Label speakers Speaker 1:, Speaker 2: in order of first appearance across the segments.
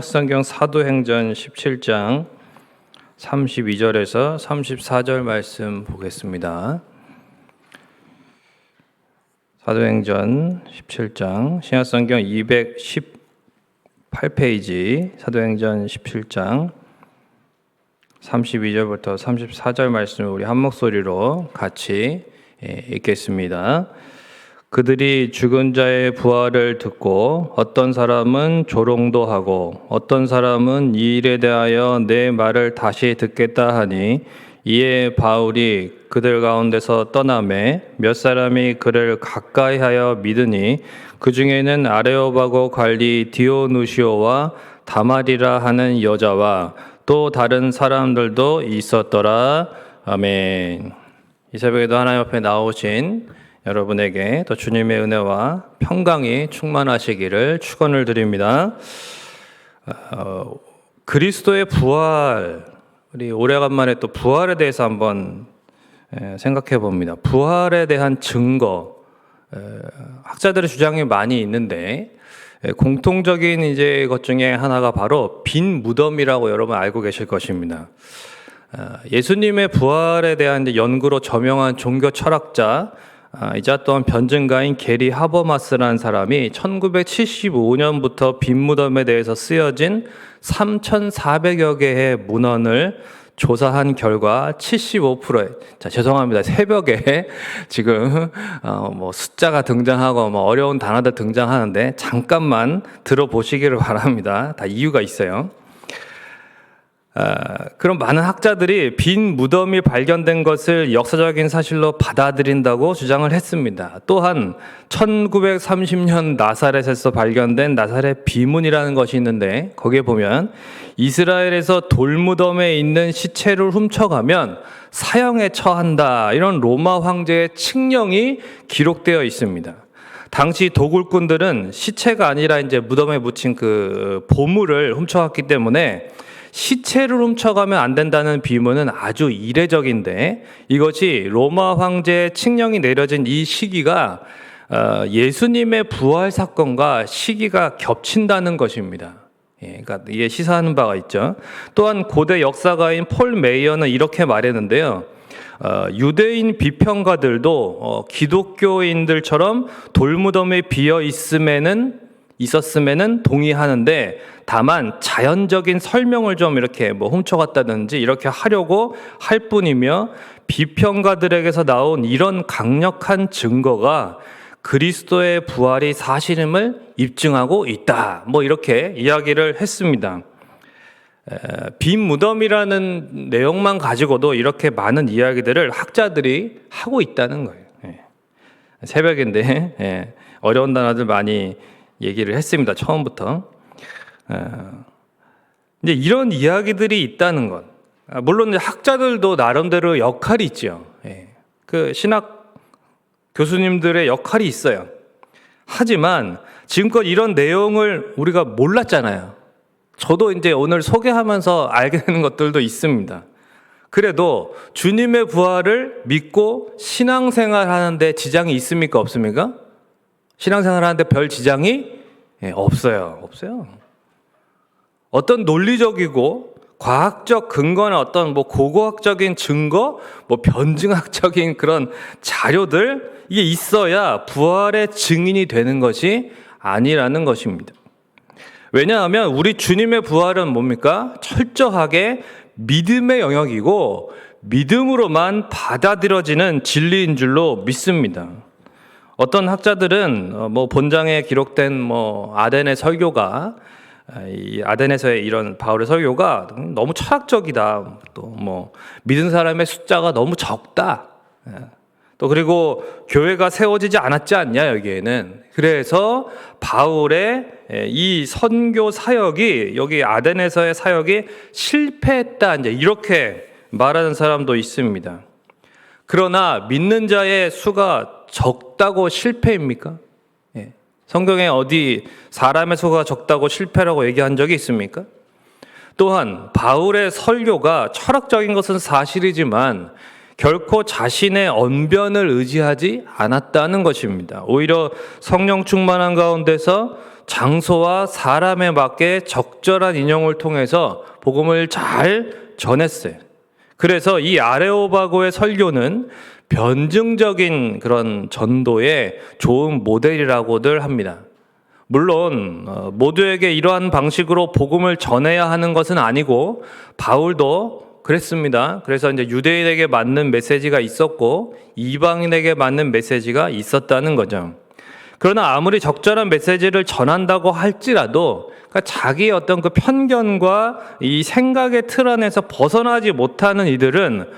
Speaker 1: 성경 사도행전 17장 32절에서 34절 말씀 보겠습니다. 사도행전 17장 신약성경 218페이지 사도행전 17장 32절부터 34절 말씀을 우리 한 목소리로 같이 읽겠습니다. 그들이 죽은 자의 부활을 듣고 어떤 사람은 조롱도 하고 어떤 사람은 이 일에 대하여 내 말을 다시 듣겠다 하니 이에 바울이 그들 가운데서 떠나매 몇 사람이 그를 가까이하여 믿으니 그 중에는 아레오바고 관리 디오누시오와 다말이라 하는 여자와 또 다른 사람들도 있었더라. 아멘. 이 새벽에도 하나님 앞에 나오신 여러분에게 또 주님의 은혜와 평강이 충만하시기를 축원을 드립니다. 그리스도의 부활, 우리 오래간만에 또 부활에 대해서 한번 생각해 봅니다. 부활에 대한 증거, 학자들의 주장이 많이 있는데 공통적인 이제 것 중에 하나가 바로 빈 무덤이라고 여러분 알고 계실 것입니다. 예수님의 부활에 대한 연구로 저명한 종교 철학자 이자 또한 변증가인 게리 하버마스라는 사람이 1975년부터 빈 무덤에 대해서 쓰여진 3,400여 개의 문헌을 조사한 결과 75%의 죄송합니다. 새벽에 지금 뭐 숫자가 등장하고 뭐 어려운 단어들 등장하는데 잠깐만 들어보시기를 바랍니다. 다 이유가 있어요. 그런 많은 학자들이 빈 무덤이 발견된 것을 역사적인 사실로 받아들인다고 주장을 했습니다. 또한 1930년 나사렛에서 발견된 나사렛 비문이라는 것이 있는데 거기에 보면 이스라엘에서 돌무덤에 있는 시체를 훔쳐가면 사형에 처한다, 이런 로마 황제의 칙령이 기록되어 있습니다. 당시 도굴꾼들은 시체가 아니라 이제 무덤에 묻힌 그 보물을 훔쳐갔기 때문에 시체를 훔쳐가면 안 된다는 비문은 아주 이례적인데 이것이 로마 황제의 칙령이 내려진 이 시기가 예수님의 부활 사건과 시기가 겹친다는 것입니다. 그러니까 이게 시사하는 바가 있죠. 또한 고대 역사가인 폴 메이어는 이렇게 말했는데요. 유대인 비평가들도 기독교인들처럼 돌무덤에 비어 있었음에는 동의하는데 다만 자연적인 설명을 좀 이렇게 뭐 훔쳐갔다든지 이렇게 하려고 할 뿐이며 비평가들에게서 나온 이런 강력한 증거가 그리스도의 부활이 사실임을 입증하고 있다. 뭐 이렇게 이야기를 했습니다. 빈 무덤이라는 내용만 가지고도 이렇게 많은 이야기들을 학자들이 하고 있다는 거예요. 새벽인데 어려운 단어들 많이 얘기를 했습니다. 처음부터. 이제 이런 이야기들이 있다는 것. 물론 학자들도 나름대로 역할이 있죠. 그 신학 교수님들의 역할이 있어요. 하지만 지금껏 이런 내용을 우리가 몰랐잖아요. 저도 이제 오늘 소개하면서 알게 되는 것들도 있습니다. 그래도 주님의 부활을 믿고 신앙생활 하는데 지장이 있습니까? 없습니까? 신앙생활 하는데 별 지장이 없어요. 어떤 논리적이고 과학적 근거나 어떤 뭐 고고학적인 증거, 뭐 변증학적인 그런 자료들 이게 있어야 부활의 증인이 되는 것이 아니라는 것입니다. 왜냐하면 우리 주님의 부활은 뭡니까? 철저하게 믿음의 영역이고 믿음으로만 받아들여지는 진리인 줄로 믿습니다. 어떤 학자들은 뭐 본장에 기록된 뭐 아덴의 설교가 이 아덴에서의 이런 바울의 설교가 너무 철학적이다. 또 뭐 믿은 사람의 숫자가 너무 적다. 또 그리고 교회가 세워지지 않았지 않냐 여기에는. 그래서 바울의 이 선교 사역이 여기 아덴에서의 사역이 실패했다. 이제 이렇게 말하는 사람도 있습니다. 그러나 믿는 자의 수가 적다고 실패입니까? 성경에 어디 사람의 수가 적다고 실패라고 얘기한 적이 있습니까? 또한 바울의 설교가 철학적인 것은 사실이지만 결코 자신의 언변을 의지하지 않았다는 것입니다. 오히려 성령 충만한 가운데서 장소와 사람에 맞게 적절한 인용을 통해서 복음을 잘 전했어요. 그래서 이 아레오바고의 설교는 변증적인 그런 전도의 좋은 모델이라고들 합니다. 물론 모두에게 이러한 방식으로 복음을 전해야 하는 것은 아니고 바울도 그랬습니다. 그래서 이제 유대인에게 맞는 메시지가 있었고 이방인에게 맞는 메시지가 있었다는 거죠. 그러나 아무리 적절한 메시지를 전한다고 할지라도 그러니까 자기의 어떤 그 편견과 이 생각의 틀 안에서 벗어나지 못하는 이들은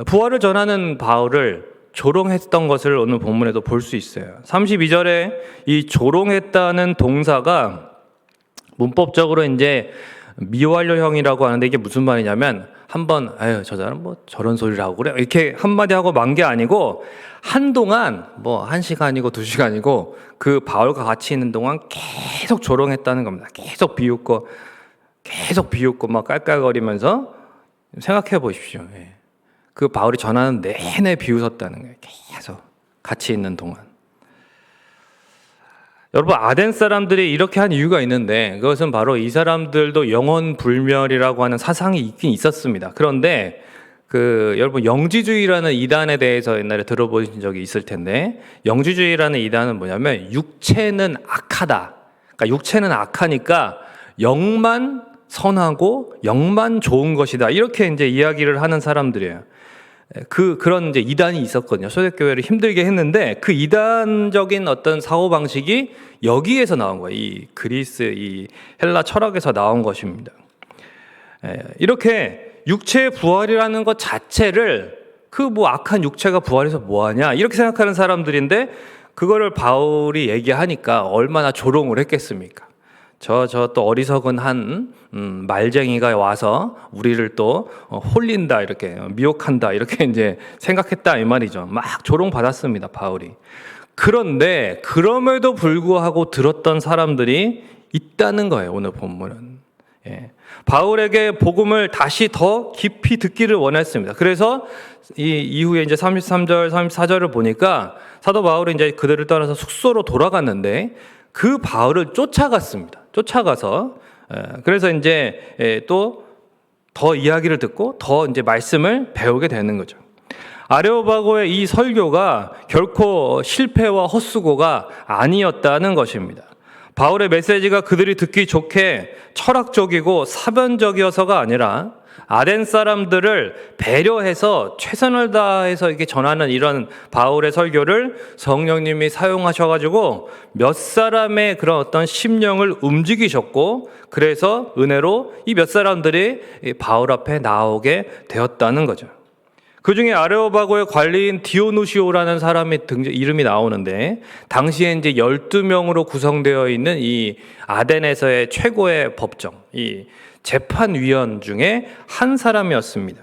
Speaker 1: 부활을 전하는 바울을 조롱했던 것을 오늘 본문에도 볼 수 있어요. 32절에 이 조롱했다는 동사가 문법적으로 이제 미완료형이라고 하는데 이게 무슨 말이냐면 한번 저 사람 뭐 저런 소리를 하고 그래 이렇게 한마디 하고 만 게 아니고 한동안 뭐 1시간이고 2시간이고 그 바울과 같이 있는 동안 계속 조롱했다는 겁니다. 계속 비웃고 막 깔깔거리면서 생각해 보십시오. 그 바울이 전하는 내내 비웃었다는 거예요. 계속 같이 있는 동안. 여러분 아덴 사람들이 이렇게 한 이유가 있는데 그것은 바로 이 사람들도 영혼불멸이라고 하는 사상이 있긴 있었습니다. 그런데 여러분 영지주의라는 이단에 대해서 옛날에 들어보신 적이 있을 텐데 영지주의라는 이단은 뭐냐면 육체는 악하다. 그러니까 육체는 악하니까 영만 선하고 영만 좋은 것이다. 이렇게 이제 이야기를 하는 사람들이에요. 그런 이제 이단이 있었거든요. 초대교회를 힘들게 했는데 그 이단적인 어떤 사고 방식이 여기에서 나온 거예요. 이 그리스, 이 헬라 철학에서 나온 것입니다. 이렇게 육체의 부활이라는 것 자체를 악한 육체가 부활해서 뭐하냐 이렇게 생각하는 사람들인데 그거를 바울이 얘기하니까 얼마나 조롱을 했겠습니까? 저 또 어리석은 한 말쟁이가 와서 우리를 또 홀린다 이렇게 미혹한다 이렇게 이제 생각했다 이 말이죠. 막 조롱 받았습니다 바울이. 그런데 그럼에도 불구하고 들었던 사람들이 있다는 거예요. 오늘 본문은. 바울에게 복음을 다시 더 깊이 듣기를 원했습니다. 그래서 이 이후에 이제 33절, 34절을 보니까 사도 바울이 이제 그들을 떠나서 숙소로 돌아갔는데 그 바울을 쫓아갔습니다. 쫓아가서 그래서 이제 또 더 이야기를 듣고 더 이제 말씀을 배우게 되는 거죠. 아레오바고의 이 설교가 결코 실패와 헛수고가 아니었다는 것입니다. 바울의 메시지가 그들이 듣기 좋게 철학적이고 사변적이어서가 아니라 아덴 사람들을 배려해서 최선을 다해서 이렇게 전하는 이런 바울의 설교를 성령님이 사용하셔가지고 몇 사람의 그런 어떤 심령을 움직이셨고 그래서 은혜로 이 몇 사람들이 바울 앞에 나오게 되었다는 거죠. 그 중에 아레오바고의 관리인 디오누시오라는 사람의 이름이 나오는데 당시에 이제 12명으로 구성되어 있는 이 아덴에서의 최고의 법정, 이 재판위원 중에 한 사람이었습니다.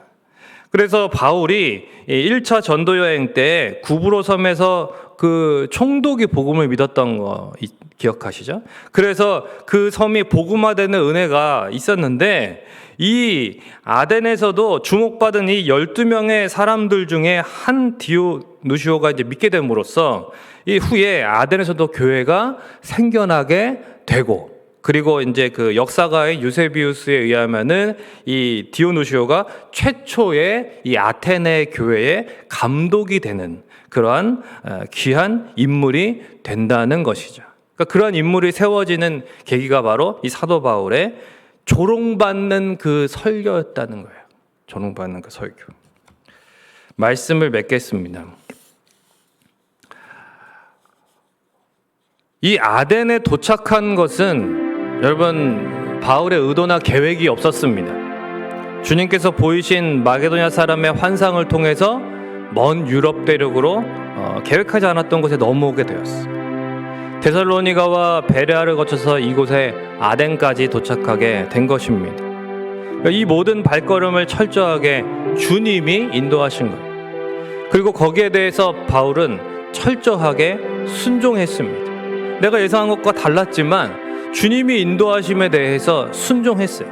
Speaker 1: 그래서 바울이 1차 전도 여행 때 구브로 섬에서 그 총독이 복음을 믿었던 거 기억하시죠? 그래서 그 섬이 복음화되는 은혜가 있었는데 이 아덴에서도 주목받은 이 12명의 사람들 중에 한 디오누시오가 이제 믿게 됨으로써 이 후에 아덴에서도 교회가 생겨나게 되고 그리고 이제 그 역사가의 유세비우스에 의하면은 이 디오누시오가 최초의 이 아테네 교회의 감독이 되는 그러한 귀한 인물이 된다는 것이죠. 그러니까 그러한 인물이 세워지는 계기가 바로 이 사도 바울의 조롱받는 그 설교였다는 거예요. 조롱받는 그 설교. 말씀을 맺겠습니다. 이 아덴에 도착한 것은 여러분 바울의 의도나 계획이 없었습니다. 주님께서 보이신 마게도냐 사람의 환상을 통해서 먼 유럽 대륙으로 계획하지 않았던 곳에 넘어오게 되었습니다. 데살로니가와 베레아를 거쳐서 이곳에 아덴까지 도착하게 된 것입니다. 이 모든 발걸음을 철저하게 주님이 인도하신 거예요. 그리고 거기에 대해서 바울은 철저하게 순종했습니다. 내가 예상한 것과 달랐지만 주님이 인도하심에 대해서 순종했어요.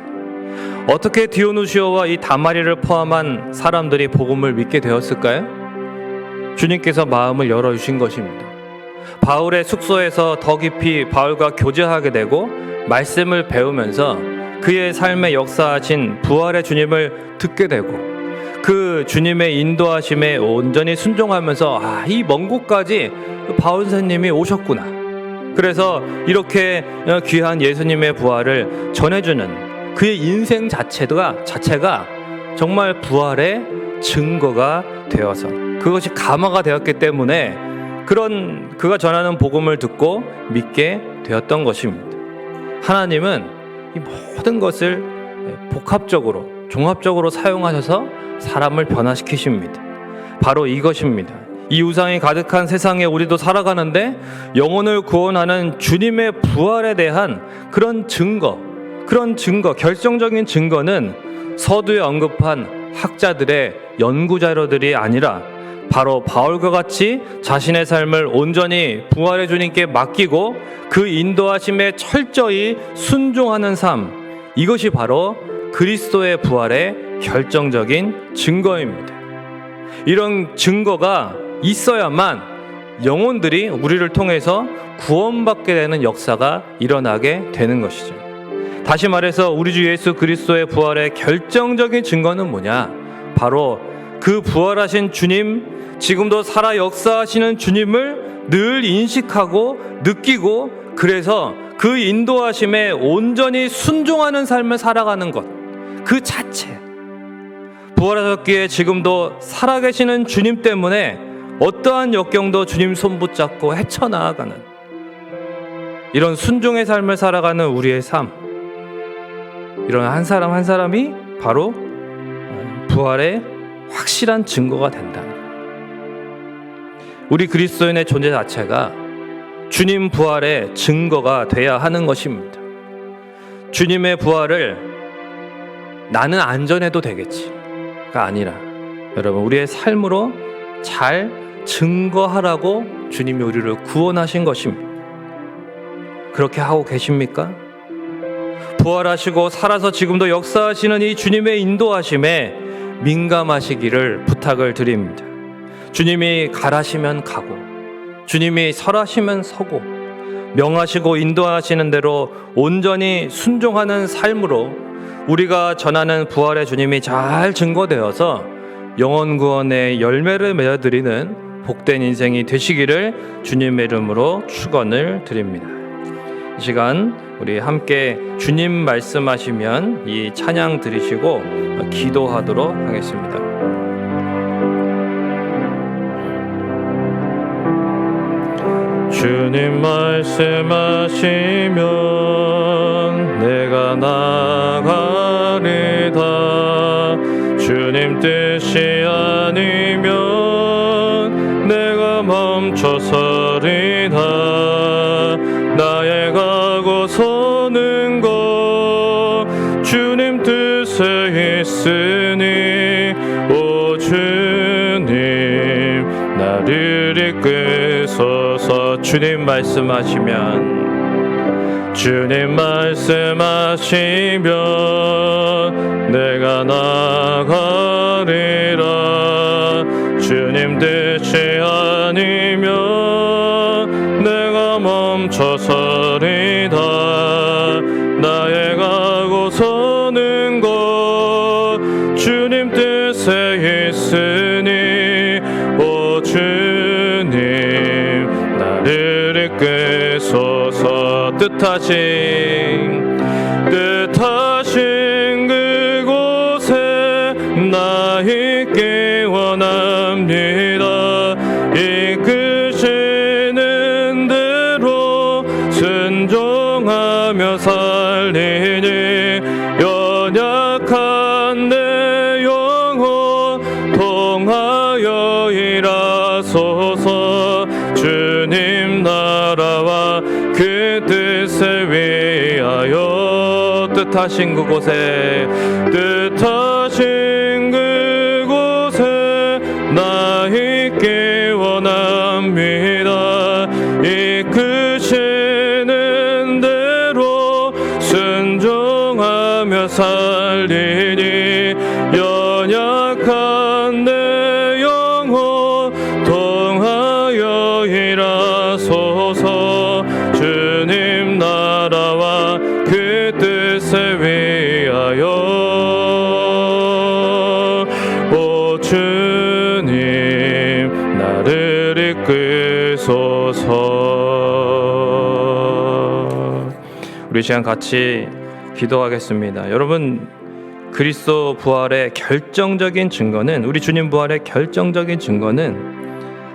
Speaker 1: 어떻게 디오누시오와 이 다마리를 포함한 사람들이 복음을 믿게 되었을까요? 주님께서 마음을 열어주신 것입니다. 바울의 숙소에서 더 깊이 바울과 교제하게 되고 말씀을 배우면서 그의 삶에 역사하신 부활의 주님을 듣게 되고 그 주님의 인도하심에 온전히 순종하면서 이 먼 곳까지 바울 선생님이 오셨구나. 그래서 이렇게 귀한 예수님의 부활을 전해주는 그의 인생 자체가 정말 부활의 증거가 되어서 그것이 감화가 되었기 때문에 그런 그가 전하는 복음을 듣고 믿게 되었던 것입니다. 하나님은 이 모든 것을 복합적으로 종합적으로 사용하셔서 사람을 변화시키십니다. 바로 이것입니다. 이 우상이 가득한 세상에 우리도 살아가는데 영혼을 구원하는 주님의 부활에 대한 그런 증거, 결정적인 증거는 서두에 언급한 학자들의 연구 자료들이 아니라 바로 바울과 같이 자신의 삶을 온전히 부활의 주님께 맡기고 그 인도하심에 철저히 순종하는 삶, 이것이 바로 그리스도의 부활의 결정적인 증거입니다. 이런 증거가 있어야만 영혼들이 우리를 통해서 구원받게 되는 역사가 일어나게 되는 것이죠. 다시 말해서 우리 주 예수 그리스도의 부활의 결정적인 증거는 뭐냐? 바로 그 부활하신 주님, 지금도 살아 역사하시는 주님을 늘 인식하고 느끼고 그래서 그 인도하심에 온전히 순종하는 삶을 살아가는 것, 그 자체. 부활하셨기에 지금도 살아계시는 주님 때문에 어떠한 역경도 주님 손 붙잡고 헤쳐나가는 이런 순종의 삶을 살아가는 우리의 삶, 이런 한 사람 한 사람이 바로 부활의 확실한 증거가 된다. 우리 그리스도인의 존재 자체가 주님 부활의 증거가 돼야 하는 것입니다. 주님의 부활을 나는 안전해도 되겠지가 아니라 여러분 우리의 삶으로 잘 증거하라고 주님이 우리를 구원하신 것입니다. 그렇게 하고 계십니까? 부활하시고 살아서 지금도 역사하시는 이 주님의 인도하심에 민감하시기를 부탁을 드립니다. 주님이 가라시면 가고 주님이 설하시면 서고 명하시고 인도하시는 대로 온전히 순종하는 삶으로 우리가 전하는 부활의 주님이 잘 증거되어서 영혼 구원의 열매를 맺어드리는 복된 인생이 되시기를 주님의 이름으로 축원을 드립니다. 이 시간 우리 함께 주님 말씀하시면 이 찬양 드리시고 기도하도록 하겠습니다. 주님 말씀하시면 내가 나가리다. 주님 뜻이 아니면 내가 멈춰서리다. 나의 가고 서는 것 주님 뜻에 있으니 오 주님 나를 이끄소서. 주님 말씀하시면 내가 나가리라. 주님 뜻이 아니면 내가 멈춰서리다. 나의 가고 서는 것 주님 뜻에 있으니 오 주님 나를 이끄소서. 뜻하신 그곳에 나 있기 원합니다. 이끄시는 대로 순종하며 살리니 연약한 내 영혼 통하여 일하소서. 주님 나라와 그 뜻을 위하여 뜻하신 그곳에 나 있기 원합니다. 이끄시는 대로 순종하며 살리니 연약한 내 영혼 통하여 일하소서. 주옵소서. 우리 시간 같이 기도하겠습니다. 여러분, 그리스도 부활의 결정적인 증거는, 우리 주님 부활의 결정적인 증거는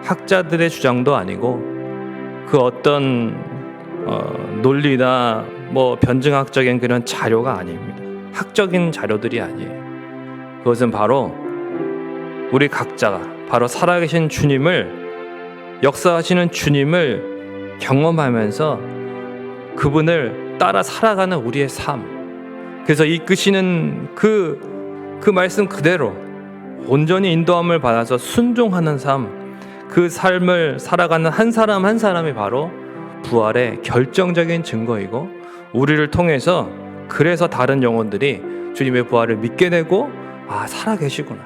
Speaker 1: 학자들의 주장도 아니고 그 어떤 논리나 변증학적인 그런 자료가 아닙니다. 학적인 자료들이 아니에요. 그것은 바로 우리 각자가 바로 살아계신 주님을, 역사하시는 주님을 경험하면서 그분을 따라 살아가는 우리의 삶, 그래서 이끄시는 그 말씀 그대로 온전히 인도함을 받아서 순종하는 삶, 그 삶을 살아가는 한 사람 한 사람이 바로 부활의 결정적인 증거이고, 우리를 통해서 그래서 다른 영혼들이 주님의 부활을 믿게 되고, 살아계시구나,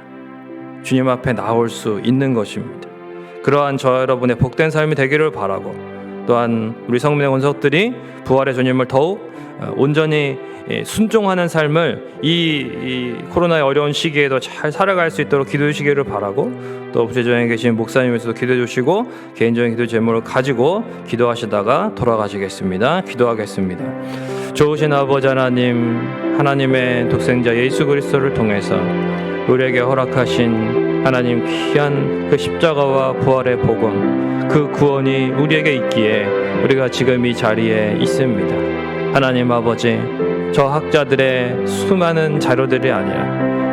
Speaker 1: 주님 앞에 나올 수 있는 것입니다. 그러한 저 여러분의 복된 삶이 되기를 바라고, 또한 우리 성민의 권속들이 부활의 주님을 더욱 온전히 순종하는 삶을 이 코로나의 어려운 시기에도 잘 살아갈 수 있도록 기도해 주시기를 바라고, 또 부재정에 계신 목사님께서도 기도해 주시고 개인적인 기도 제목을 가지고 기도하시다가 돌아가시겠습니다. 기도하겠습니다. 좋으신 아버지 하나님, 하나님의 독생자 예수 그리스도를 통해서 우리에게 허락하신 하나님 귀한 그 십자가와 부활의 복음, 그 구원이 우리에게 있기에 우리가 지금 이 자리에 있습니다. 하나님 아버지, 저 학자들의 수많은 자료들이 아니라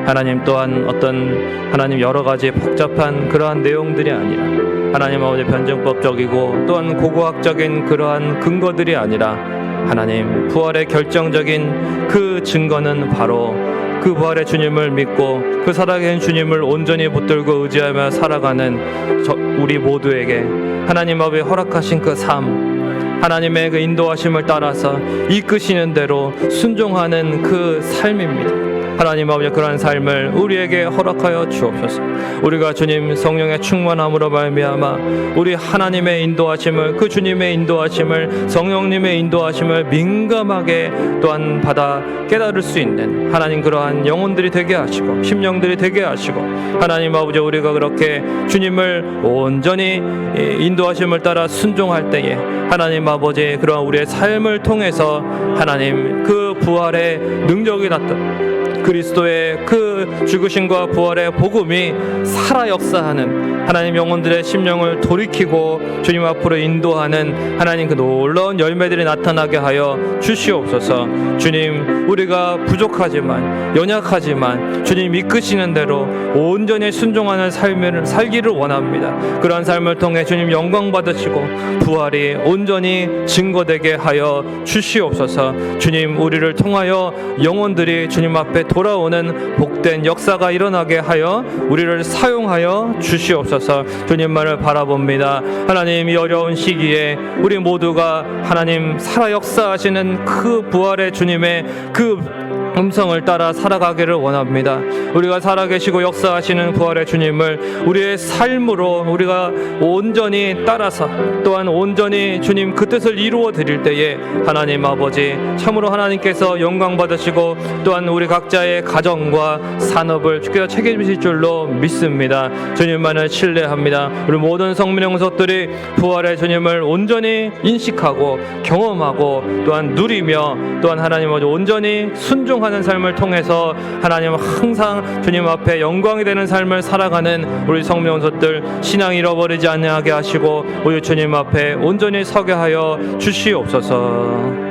Speaker 1: 하나님 또한 어떤 하나님 여러 가지 복잡한 그러한 내용들이 아니라 하나님 아버지 변증법적이고 또한 고고학적인 그러한 근거들이 아니라 하나님 부활의 결정적인 그 증거는 바로 그 부활의 주님을 믿고 그 살아계신 주님을 온전히 붙들고 의지하며 살아가는 우리 모두에게 하나님 아버지 허락하신 그 삶, 하나님의 그 인도하심을 따라서 이끄시는 대로 순종하는 그 삶입니다. 하나님 아버지, 그러한 삶을 우리에게 허락하여 주옵소서. 우리가 주님 성령의 충만함으로 말미암아 우리 하나님의 인도하심을, 그 주님의 인도하심을, 성령님의 인도하심을 민감하게 또한 받아 깨달을 수 있는 하나님 그러한 영혼들이 되게 하시고 심령들이 되게 하시고, 하나님 아버지, 우리가 그렇게 주님을 온전히 인도하심을 따라 순종할 때에 하나님 아버지, 그러한 우리의 삶을 통해서 하나님 그 부활의 능력이 나타나 그리스도의 그 죽으심과 부활의 복음이 살아 역사하는 하나님 영혼들의 심령을 돌이키고 주님 앞으로 인도하는 하나님 그 놀라운 열매들이 나타나게 하여 주시옵소서. 주님, 우리가 부족하지만 연약하지만 주님 이끄시는 대로 온전히 순종하는 삶을 살기를 원합니다. 그러한 삶을 통해 주님 영광 받으시고 부활이 온전히 증거되게 하여 주시옵소서. 주님, 우리를 통하여 영혼들이 주님 앞에 돌아오는 복된 역사가 일어나게 하여 우리를 사용하여 주시옵소서. 주님만을 바라봅니다. 하나님, 이 어려운 시기에 우리 모두가 하나님 살아 역사하시는 그 부활의 주님의 그 음성을 따라 살아가기를 원합니다. 우리가 살아계시고 역사하시는 부활의 주님을 우리의 삶으로 우리가 온전히 따라서 또한 온전히 주님 그 뜻을 이루어 드릴 때에 하나님 아버지, 참으로 하나님께서 영광 받으시고 또한 우리 각자의 가정과 산업을 주께서 책임지실 줄로 믿습니다. 주님만을 신뢰합니다. 우리 모든 성민의 영속들이 부활의 주님을 온전히 인식하고 경험하고 또한 누리며 또한 하나님 아버지 온전히 순종하는 삶을 통해서 하나님 항상 주님 앞에 영광이 되는 삶을 살아가는 우리 성민의 영속들 신앙 잃어버리지 않게 하시고 우리 주님 앞에 온전히 서게 하여 주시옵소서.